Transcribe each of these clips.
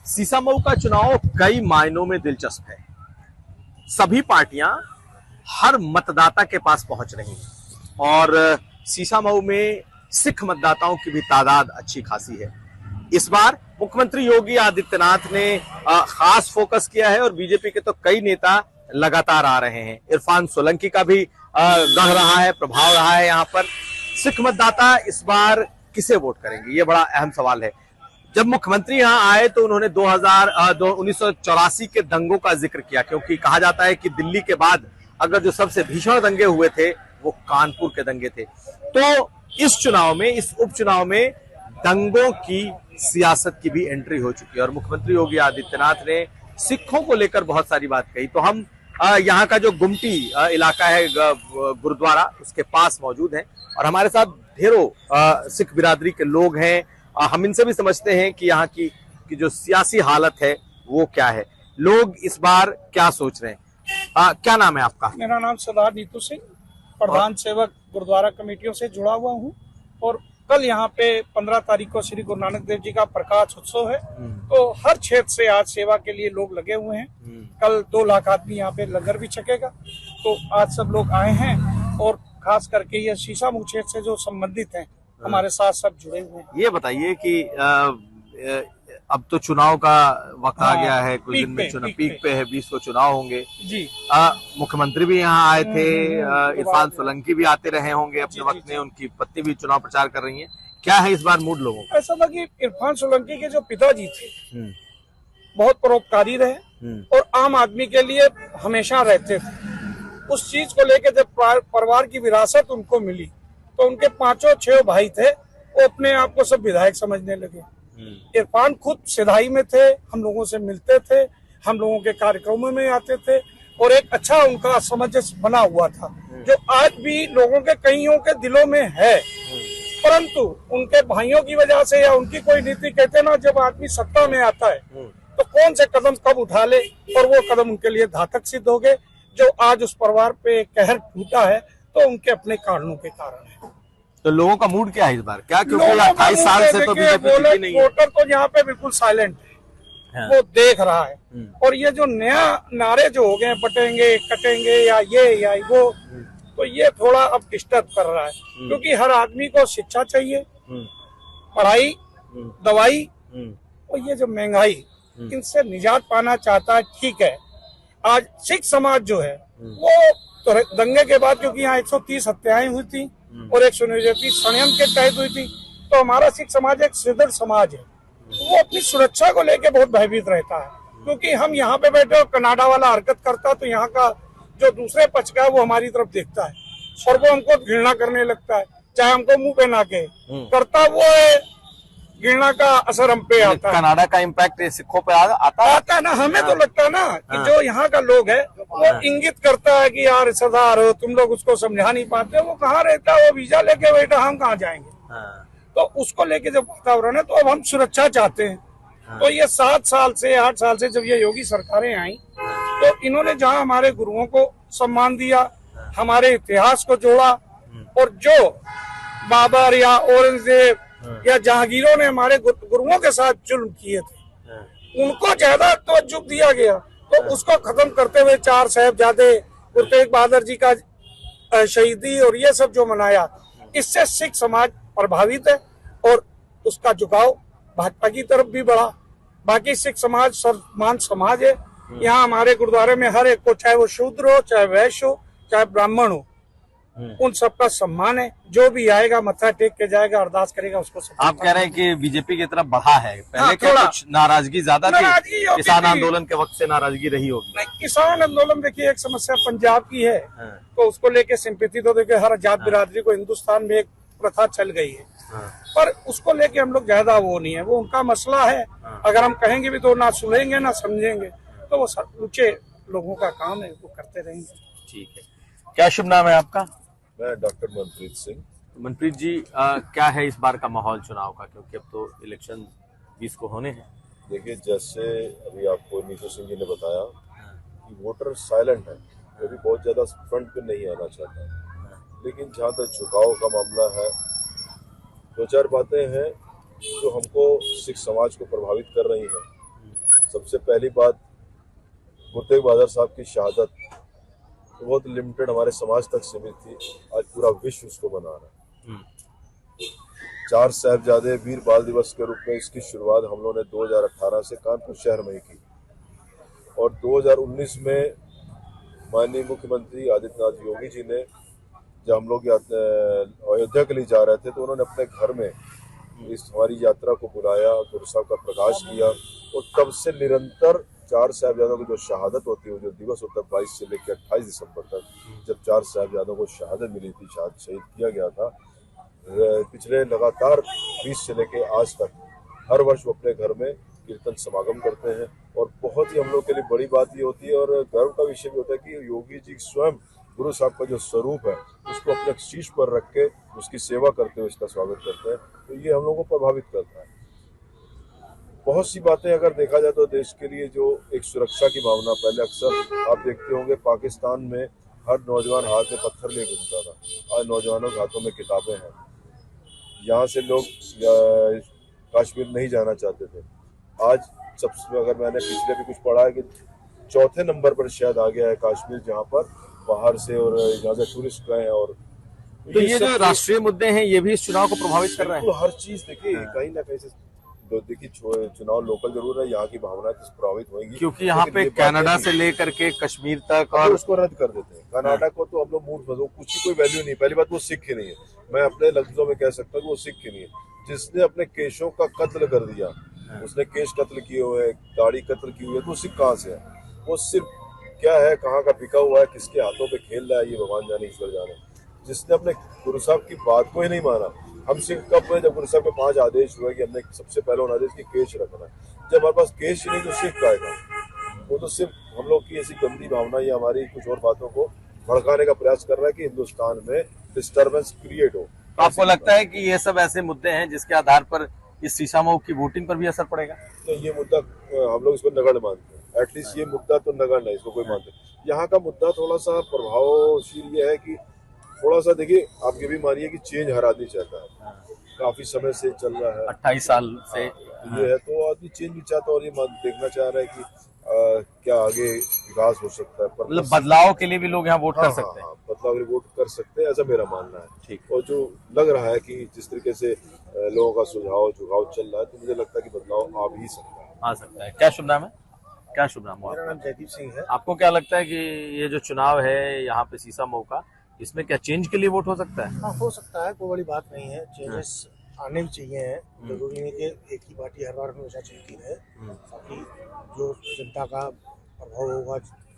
सीसामऊ का चुनाव कई मायनों में दिलचस्प है। सभी पार्टियां हर मतदाता के पास पहुंच रही हैं और सीसामऊ में सिख मतदाताओं की भी तादाद अच्छी खासी है। इस बार मुख्यमंत्री योगी आदित्यनाथ ने खास फोकस किया है और बीजेपी के तो कई नेता लगातार आ रहे हैं। इरफान सोलंकी का भी गढ़ रहा है, प्रभाव रहा है। यहाँ पर सिख मतदाता इस बार किसे वोट करेंगे, ये बड़ा अहम सवाल है। जब मुख्यमंत्री यहाँ आए तो उन्होंने 1984 के दंगों का जिक्र किया, क्योंकि कहा जाता है कि दिल्ली के बाद अगर जो सबसे भीषण दंगे हुए थे वो कानपुर के दंगे थे। तो इस चुनाव में, इस उपचुनाव में दंगों की सियासत की भी एंट्री हो चुकी है और मुख्यमंत्री योगी आदित्यनाथ ने सिखों को लेकर बहुत सारी बात कही। तो हम यहाँ का जो गुमटी इलाका है गुरुद्वारा, उसके पास मौजूद हैं और हमारे साथ ढेरों सिख बिरादरी के लोग हैं। हम इनसे भी समझते हैं कि यहाँ की जो सियासी हालत है वो क्या है, लोग इस बार क्या सोच रहे हैं। क्या नाम है आपका? मेरा नाम सरदार नीतू सिंह, प्रधान सेवक गुरुद्वारा कमेटियों से जुड़ा हुआ हूँ। और कल यहाँ पे 15 तारीख को श्री गुरु नानक देव जी का प्रकाश उत्सव है, तो हर क्षेत्र से आज सेवा के लिए लोग लगे हुए हैं। कल 2 लाख आदमी यहाँ पे लंगर भी छकेगा, तो आज सब लोग आए हैं और खास करके ये सीसामऊ क्षेत्र से जो संबंधित हैं हमारे साथ सब जुड़े हुए हैं। ये बताइए कि अब तो चुनाव का वक्त आ गया है, कुछ दिन में चुनाव पीक पे है, 20 को चुनाव होंगे जी। मुख्यमंत्री भी यहाँ आए थे, इरफान सोलंकी भी आते रहे होंगे अपने वक्त में, उनकी पत्नी भी चुनाव प्रचार कर रही हैं। क्या है इस बार मूड लोगों का? ऐसा था कि इरफान सोलंकी के जो पिताजी थे बहुत परोपकारी रहे और आम आदमी के लिए हमेशा रहते थे। उस चीज को लेकर जब परिवार की विरासत उनको मिली तो उनके 5-6 भाई थे, वो अपने आप को सब विधायक समझने लगे। इरफान खुद सिधाई में थे, हम लोगों से मिलते थे, हम लोगों के कार्यक्रमों में आते थे और एक अच्छा उनका समंजस बना हुआ था जो आज भी लोगों के कईयों के दिलों में है। परंतु उनके भाइयों की वजह से या उनकी कोई नीति, कहते ना जब आदमी सत्ता में आता है तो कौन से कदम कब उठा ले, और वो कदम उनके लिए घातक सिद्ध हो गए। जो आज उस परिवार पे कहर टूटा है तो उनके अपने कारणों के कारण है। तो लोगों का मूड क्या है इस बार? क्या क्योंकि 28 साल से तो बीजेपी नहीं है। वोटर तो यहाँ पे बिल्कुल साइलेंट है, वो देख रहा है। और ये जो नया नारे जो हो गए, बटेंगे कटेंगे या ये या वो, तो ये थोड़ा अब डिस्टर्ब कर रहा है। क्योंकि हर आदमी को शिक्षा चाहिए, पढ़ाई, दवाई और ये जो महंगाई, इनसे निजात पाना चाहता है। ठीक है, आज सिख समाज जो है वो तो दंगे के बाद, क्योंकि यहाँ 130 हत्याएं हुई थी और 129 षड्यंत्र के तहत हुई थी, तो हमारा सिख समाज एक सुदृढ़ समाज है। वो अपनी सुरक्षा को लेकर बहुत भयभीत रहता है। क्योंकि हम यहाँ पे बैठे और कनाडा वाला हरकत करता तो यहाँ का जो दूसरे पक्ष का है वो हमारी तरफ देखता है और वो हमको घृणा करने लगता है, चाहे हमको मुंह पे ना कहे, करता वो है। घृणा का असर हम पे आता है। कनाडा का इम्पैक्ट सिखों पे आता है ना। हमें तो लगता है ना कि जो यहाँ का लोग है वो इंगित करता है कि यार सरदार हो, तुम लोग उसको समझा नहीं पाते, वो कहाँ रहता है, वो वीजा लेके बैठा, हम कहाँ जाएंगे। तो उसको लेके जब वातावरण है तो अब हम सुरक्षा चाहते हैं। तो ये 7 साल से 8 साल से जब ये योगी सरकारें आई तो इन्होंने जहाँ हमारे गुरुओं को सम्मान दिया, हमारे इतिहास को जोड़ा, और जो बाबर या औरंगजेब या जहांगीरों ने हमारे गुरुओं के साथ जुल्म किए थे उनको ज्यादा तवज्जो दिया गया, तो उसको खत्म करते हुए 4 साहिबजादे, गुरु तेग बहादुर जी का शहीदी और ये सब जो मनाया, इससे सिख समाज प्रभावित है और उसका झुकाव भाजपा की तरफ भी बढ़ा। बाकी सिख समाज सर्वमान समाज है। यहाँ हमारे गुरुद्वारे में हर एक को, चाहे वो शूद्र हो, चाहे वैश्य हो, चाहे ब्राह्मण हो, उन सबका सम्मान है। जो भी आएगा मत्था टेक के जाएगा, अरदास करेगा, उसको आप कह रहे हैं कि बीजेपी की तरफ बढ़ा है, पहले क्या कुछ नाराजगी ज्यादा थी? किसान आंदोलन के वक्त से नाराजगी रही होगी? नहीं, किसान आंदोलन देखिए एक समस्या पंजाब की है, तो उसको लेके सिंपैथी तो देखिए हर जात बिरादरी को, हिंदुस्तान में एक प्रथा चल गई है, पर उसको लेके हम लोग ज्यादा वो नहीं है, वो उनका मसला है। अगर हम कहेंगे भी तो ना सुनेंगे ना समझेंगे, तो वो ऊंचे लोगों का काम है, वो करते रहेंगे। ठीक है, क्या शुभ नाम है आपका? मैं डॉक्टर मनप्रीत सिंह। मनप्रीत जी, क्या है इस बार का माहौल चुनाव का, क्योंकि अब तो इलेक्शन 20 को होने हैं? देखिए, जैसे अभी आपको नीतू सिंह जी ने बताया कि वोटर साइलेंट है, क्योंकि बहुत ज्यादा फ्रंट पे नहीं आना चाहता है। लेकिन जहाँ तक झुकाव का मामला है, 2-4 बातें हैं जो हमको सिख समाज को प्रभावित कर रही हैं। सबसे पहली बात, गुरु तेग बहादुर साहब की शहादत बहुत लिमिटेड हमारे समाज तक सीमित थी, आज पूरा विश्व उसको मना रहा है। 4 साहिबजादे वीर बाल दिवस के रूप में इसकी शुरुआत हम लोगों ने 2018 से कानपुर शहर में ही की और 2019 में माननीय मुख्यमंत्री आदित्यनाथ योगी जी ने, जब हम लोग अयोध्या के लिए जा रहे थे तो उन्होंने अपने घर में इस हमारी यात्रा को बुलाया, गुरु साहब का प्रकाश किया और तब से निरंतर 4 साहिबजादों की जो शहादत होती है, जो दिवस होता है 22 से लेकर 28 दिसंबर तक, जब 4 साहिबजादों को शहादत मिली थी, शहीद किया गया था, पिछले लगातार 20 से लेकर आज तक हर वर्ष वो अपने घर में कीर्तन समागम करते हैं और बहुत ही हम लोग के लिए बड़ी बात ये होती है और गर्व का विषय भी होता है कि योगी जी स्वयं गुरु साहब का जो स्वरूप है उसको अपने शीश पर रख के उसकी सेवा करते हुए इसका स्वागत करते हैं, तो ये हम लोगों को प्रभावित करता है। बहुत सी बातें अगर देखा जाए तो देश के लिए जो एक सुरक्षा की भावना, पहले अक्सर आप देखते होंगे पाकिस्तान में हर नौजवान हाथ में पत्थर ले घूमता था, आज नौजवानों के हाथों में किताबें हैं। यहाँ से लोग कश्मीर नहीं जाना चाहते थे, आज सबसे, अगर मैंने पिछले भी कुछ पढ़ा है कि 4थे नंबर पर शायद आ गया है कश्मीर, जहाँ पर बाहर से और यहाँ से टूरिस्ट गए हैं। और तो ये जो राष्ट्रीय मुद्दे हैं ये भी इस चुनाव को प्रभावित कर रहे हैं। हर चीज देखिए कहीं ना कहीं से, देखिए चुनाव लोकल जरूर है, यहाँ की भावना प्रभावित होगी क्योंकि यहाँ पे कनाडा से लेकर के कश्मीर तक और उसको रद्द कर देते हैं। कनाडा को तो हम लोग मूर्ख समझो, कुछ की कोई वैल्यू नहीं। पहली बात वो सिख ही नहीं है, मैं अपने लफ्जों में कह सकता हूँ वो सिख ही नहीं है। जिसने अपने केशों का कत्ल कर दिया, उसने केश कत्ल किए हुए, दाढ़ी कत्ल की हुई है, तो सिख कहाँ से है? वो सिर्फ क्या है, कहाँ का बिका हुआ है, किसके हाथों पे खेल रहा है, ये भगवान जाने, ईश्वर जाने। जिसने अपने गुरु साहब की बात को ही नहीं माना। हम सिख कब हुए? जब गुरु साहब के 5 आदेश हुए कि हमने सबसे पहले उन आदेश की केश रखना है। जब हमारे पास केश ही नहीं तो सिख का आएगा। वो तो सिर्फ हम लोग की ऐसी गंदी भावना या हमारी कुछ और बातों को भड़काने का प्रयास कर रहा है कि हिंदुस्तान में डिस्टर्बेंस क्रिएट हो। तो आपको लगता है कि ये सब ऐसे मुद्दे हैं जिसके आधार पर इस शीशा मऊ की वोटिंग पर भी असर पड़ेगा? तो ये मुद्दा हम लोग इसको नगण्य मानते हैं, एटलीस्ट ये मुद्दा तो नगण्य है, इसको कोई मानते। यहाँ का मुद्दा थोड़ा सा प्रभावशील ये है कि थोड़ा सा देखिए, आप ये भी मानिए कि चेंज हर आदमी चाहता है, काफी समय से चल रहा है, 28 साल से ये है, तो आदमी चेंज भी चाहता है और ये देखना चाह रहा है कि क्या आगे विकास हो सकता है। मतलब बदलाव के लिए भी लोग यहाँ वोट कर सकते हैं। बदलाव के लिए वोट कर सकते हैं, ऐसा मेरा मानना है। ठीक। और जो लग रहा है कि जिस तरीके से लोगों का सुझाव झुकाव चल रहा है, तो मुझे लगता है कि बदलाव आ भी सकता है। आ सकता है। क्या शुभ नाम है? क्या शुभ नाम? मेरा नाम जयदीप सिंह है। आपको क्या लगता है कि ये जो चुनाव है यहाँ पे शीशा मऊ का, इसमें क्या चेंज के लिए वोट हो सकता है? हाँ, हो सकता है, कोई बड़ी बात नहीं है। चेंजेस आने भी चाहिए। जरूरी नहीं कि एक ही पार्टी हर बार हमेशा चलती रहे, ताकि जो जनता का प्रभाव होगा,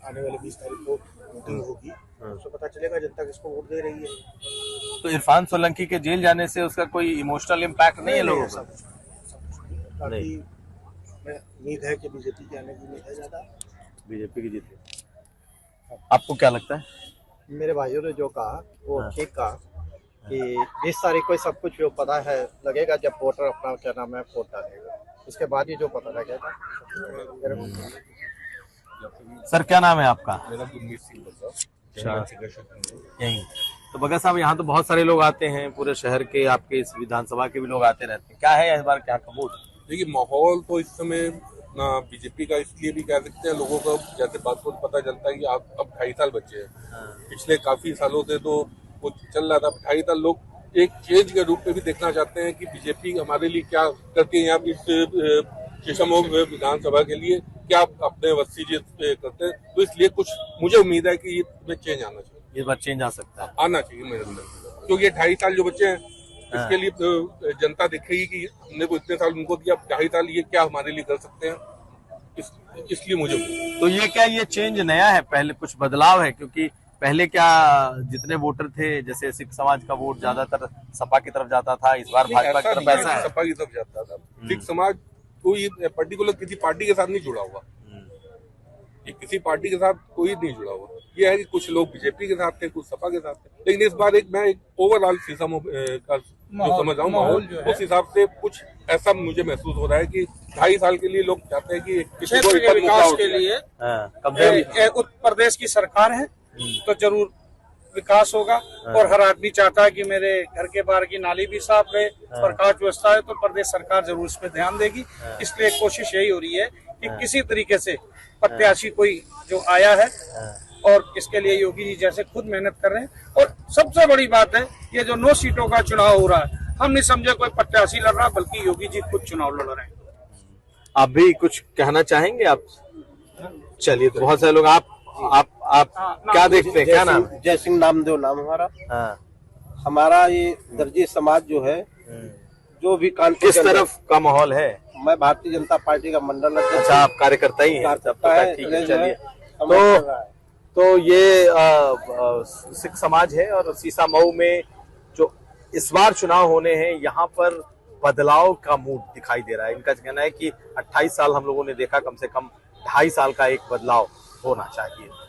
आने वाले 20 तारीख को वोटिंग होगी, उससे पता चलेगा जनता किसको वोट दे रही है। तो इरफान सोलंकी के जेल जाने से उसका कोई इमोशनल इम्पैक्ट नहीं है लोगों को? बाकी उम्मीद है कि बीजेपी के आने की उम्मीद है ज्यादा, बीजेपी की जीत। आपको क्या लगता है? मेरे भाइयों ने जो कहा वो ठीक कहा कि 20 तारीख को सब कुछ जो पता है लगेगा जब वोटर अपना क्या नाम है वोट डालेगा, इसके बाद ही जो पता लगेगा। सर क्या नाम है आपका? मेरा गुरमीत सिंह यही। तो बगैर साहब, यहाँ तो बहुत सारे लोग आते हैं, पूरे शहर के, आपके इस विधानसभा के भी लोग आते रहते हैं, क्या है इस बार क्या का वोट? देखिए, माहौल तो इस समय ना बीजेपी का इसलिए भी कह सकते हैं, लोगों को जैसे बात को पता चलता है कि आप अब 2.5 साल बचे हैं। पिछले काफी सालों से तो वो चल रहा था 2.5 साल, लोग एक चेंज के रूप में भी देखना चाहते हैं कि बीजेपी हमारे लिए क्या करती है। यहाँ इस शीशा मऊ विधानसभा के लिए क्या अपने वसीयत करते हैं, तो इसलिए कुछ मुझे उम्मीद है कि इसमें चेंज आना चाहिए। इस बार चेंज आ सकता है? आना चाहिए मेरे अंदर, क्योंकि ये 2.5 साल जो बच्चे हैं इसके लिए तो जनता देखेगी कि हमने को इतने साल उनको दिया, 2.5 साल ये क्या हमारे लिए कर सकते हैं, इसलिए मुझे। तो ये क्या ये चेंज नया है? पहले कुछ बदलाव है? क्योंकि पहले क्या जितने वोटर थे, जैसे सिख समाज का वोट ज्यादातर सपा की तरफ जाता था, इस बार भाजपा की तरफ ऐसा है? सपा की तरफ जाता था। सिख समाज कोई पर्टिकुलर किसी पार्टी के साथ नहीं जुड़ा हुआ, ये किसी पार्टी के साथ कोई नहीं जुड़ा हुआ। ये है कि कुछ लोग बीजेपी के साथ थे, कुछ सपा के साथ थे, लेकिन इस बार मैं एक ओवरऑल शीशा का जो समझ रहा हूँ माहौल, उस हिसाब से कुछ ऐसा मुझे महसूस हो रहा है कि 2.5 साल के लिए लोग चाहते हैं कि किसी को विकास के लिए उत्तर प्रदेश की सरकार है तो जरूर विकास होगा। और हर आदमी चाहता है कि मेरे घर के बाहर की नाली भी साफ रहे, प्रकाश व्यवस्था है, तो प्रदेश सरकार जरूर इस पे ध्यान देगी। इसलिए कोशिश यही हो रही है कि किसी तरीके से प्रत्याशी कोई जो आया है, और इसके लिए योगी जी जैसे खुद मेहनत कर रहे हैं। और सबसे बड़ी बात है, ये जो 9 सीटों का चुनाव हो रहा है, हम नहीं समझे कोई प्रत्याशी लड़ रहा, बल्कि योगी जी खुद चुनाव लड़ रहे हैं। आप भी कुछ कहना चाहेंगे? आप चलिए, तो बहुत सारे लोग आप क्या देखते हैं? क्या नाम है? जय सिंह नामदेव नाम हमारा। हाँ। हमारा ये दर्जी समाज जो है, जो भी किस तरफ का माहौल है? मैं भारतीय जनता पार्टी का मंडल अध्यक्ष। अच्छा, आप कार्यकर्ता ही हैं? ठीक है, चलिए। तो तो ये सिख समाज है, और सीसा मऊ में जो इस बार चुनाव होने हैं, यहाँ पर बदलाव का मूड दिखाई दे रहा है। इनका कहना है कि 28 साल हम लोगों ने देखा, कम से कम 2.5 साल का एक बदलाव होना चाहिए।